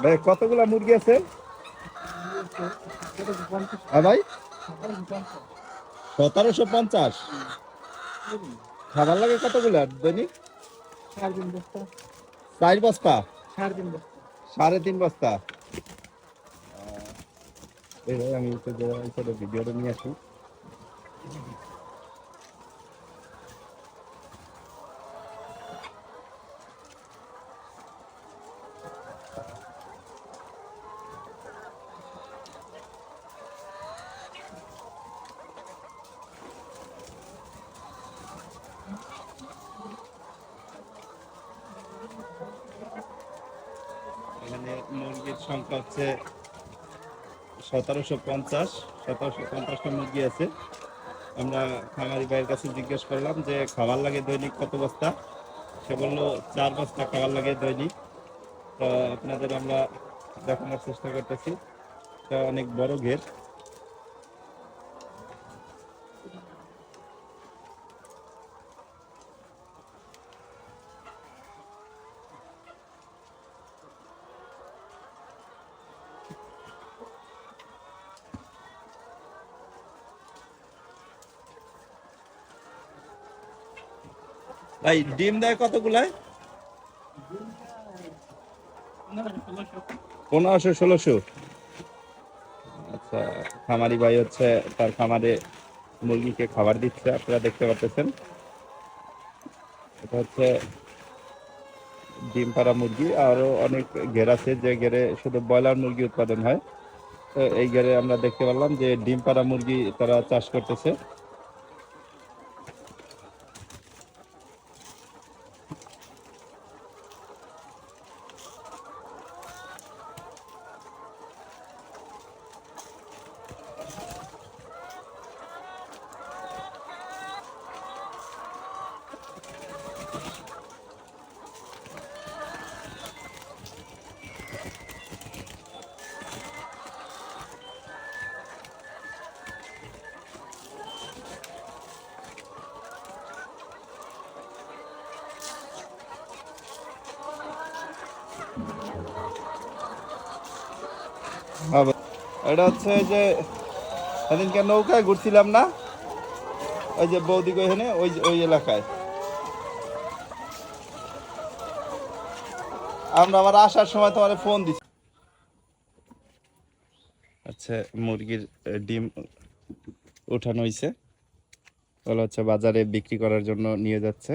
ভাই কতগুলা মুরগি আছে? হ্যাঁ ভাই, 1750। খাবার লাগে কতগুলা দৈনিক? 4 বস্তা, 3.5 বস্তা। এই ভাই আমি ভিডিওটা নিয়ে আসি। এখানে মুরগির সংখ্যা হচ্ছে 1750। 1750টা মুরগি আছে। আমরা খামারি ভাইয়ের কাছে জিজ্ঞেস করলাম যে খাবার লাগে দৈনিক কত বস্তা। সে বললো 4 বস্তা খাবার লাগে দৈনিক। তো আপনাদের আমরা দেখানোর চেষ্টা করতেছি। এটা অনেক বড় ঘের। ভাই ডিম দেয় কতগুলায়? 1500-1600। আচ্ছা, খামারি ভাই হচ্ছে তার খামারে মুরগিকে খাবার দিচ্ছে, আপনারা দেখতে পাচ্ছেন। এটা হচ্ছে ডিম পাড়া মুরগি। আরো অনেক ঘের আছে যে ঘেরে শুধু ব্রয়লার মুরগি উৎপাদন হয়। তো এই ঘেরে আমরা দেখতে পারলাম যে ডিম পাড়া মুরগি তারা চাষ করতেছে। এটা হচ্ছে যে সেদিনকে নৌকায় ঘুরছিলাম না, ওই যে বৌদি এখানে ওই ওই এলাকায় আমরা আবার আসার সময় তোমার ফোন দিচ্ছি। আচ্ছা, মুরগির ডিম উঠানো হয়েছে, বলা হচ্ছে বাজারে বিক্রি করার জন্য নিয়ে যাচ্ছে।